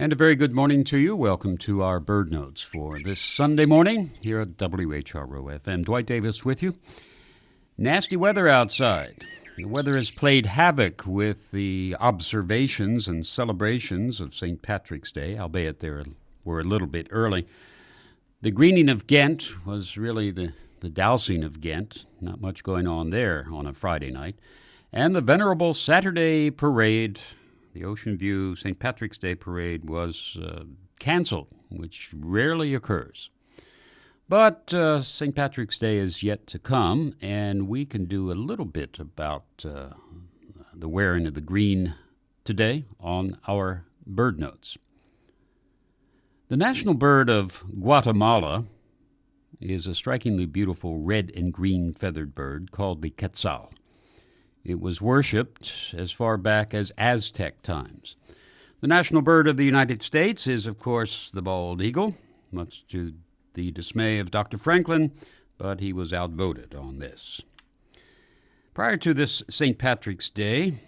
And a very good morning to you. Welcome to our Bird Notes for this Sunday morning here at WHRO FM. Dwight Davis with you. Nasty weather outside. The weather has played havoc with the observations and celebrations of St. Patrick's Day, albeit they were a little bit early. The greening of Ghent was really the dousing of Ghent. Not much going on there on a Friday night. And the venerable Saturday parade, the Ocean View St. Patrick's Day parade, was canceled, which rarely occurs. But St. Patrick's Day is yet to come, and we can do a little bit about the wearing of the green today on our bird notes. The national bird of Guatemala is a strikingly beautiful red and green feathered bird called the quetzal. It was worshipped as far back as Aztec times. The national bird of the United States is, of course, the bald eagle, much to the dismay of Dr. Franklin, but he was outvoted on this. Prior to this St. Patrick's Day,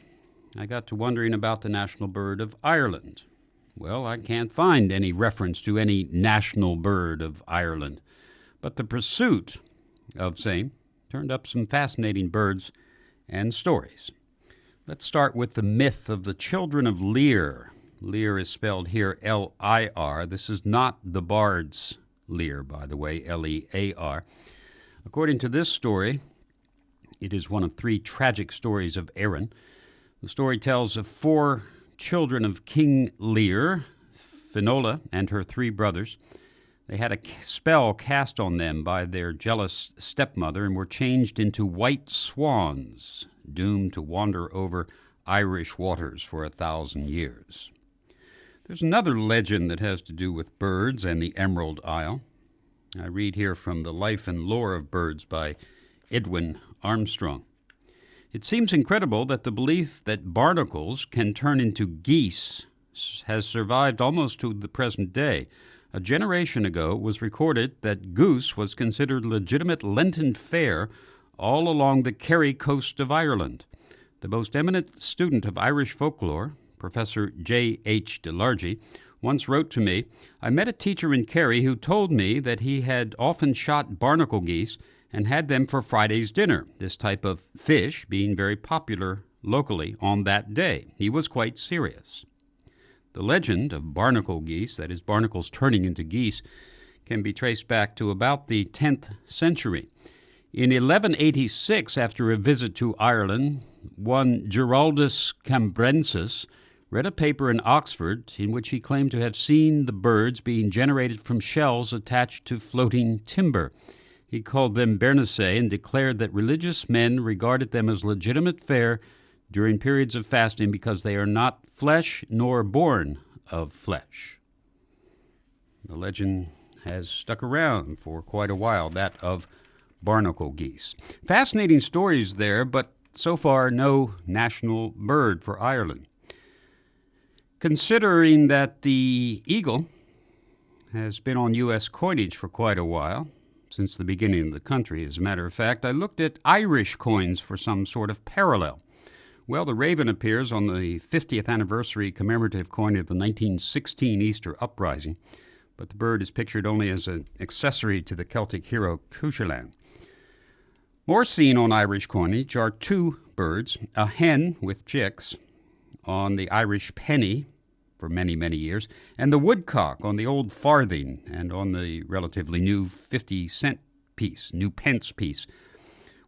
I got to wondering about the national bird of Ireland. Well, I can't find any reference to any national bird of Ireland, but the pursuit of same turned up some fascinating birds and stories. Let's start with the myth of the children of Lear. Lear is spelled here L-I-R. This is not the bard's Lear, by the way, L-E-A-R. According to this story, it is one of three tragic stories of Erin. The story tells of four children of King Lear, Finola and her three brothers. They had a spell cast on them by their jealous stepmother and were changed into white swans, doomed to wander over Irish waters for 1,000 years. There's another legend that has to do with birds and the Emerald Isle. I read here from The Life and Lore of Birds by Edwin Armstrong. It seems incredible that the belief that barnacles can turn into geese has survived almost to the present day. A generation ago, it was recorded that goose was considered legitimate Lenten fare all along the Kerry coast of Ireland. The most eminent student of Irish folklore, Professor J. H. DeLargy, once wrote to me, "I met a teacher in Kerry who told me that he had often shot barnacle geese and had them for Friday's dinner, this type of fish being very popular locally on that day. He was quite serious." The legend of barnacle geese, that is, barnacles turning into geese, can be traced back to about the 10th century. In 1186, after a visit to Ireland, one Giraldus Cambrensis read a paper in Oxford in which he claimed to have seen the birds being generated from shells attached to floating timber. He called them bernaceae and declared that religious men regarded them as legitimate fare during periods of fasting because they are not flesh nor born of flesh. The legend has stuck around for quite a while, that of barnacle geese. Fascinating stories there, but so far no national bird for Ireland. Considering that the eagle has been on U.S. coinage for quite a while, since the beginning of the country, as a matter of fact, I looked at Irish coins for some sort of parallel. Well, the raven appears on the 50th anniversary commemorative coin of the 1916 Easter Uprising, but the bird is pictured only as an accessory to the Celtic hero Cuchulainn. More seen on Irish coinage are two birds, a hen with chicks on the Irish penny for many, many years, and the woodcock on the old farthing and on the relatively new 50-cent piece, new pence piece.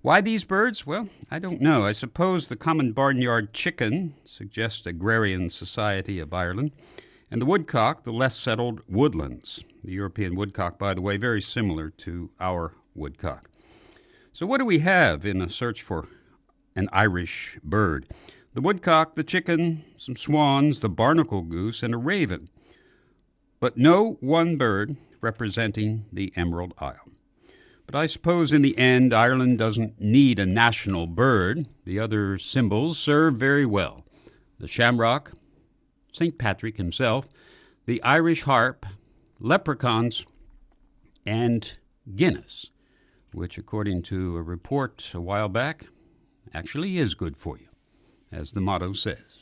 Why these birds? Well, I don't know. I suppose the common barnyard chicken suggests agrarian society of Ireland, and the woodcock, the less settled woodlands. The European woodcock, by the way, very similar to our woodcock. So what do we have in a search for an Irish bird? The woodcock, the chicken, some swans, the barnacle goose, and a raven. But no one bird representing the Emerald Isle. But I suppose in the end, Ireland doesn't need a national bird. The other symbols serve very well. The shamrock, St. Patrick himself, the Irish harp, leprechauns, and Guinness, which, according to a report a while back, actually is good for you, as the motto says.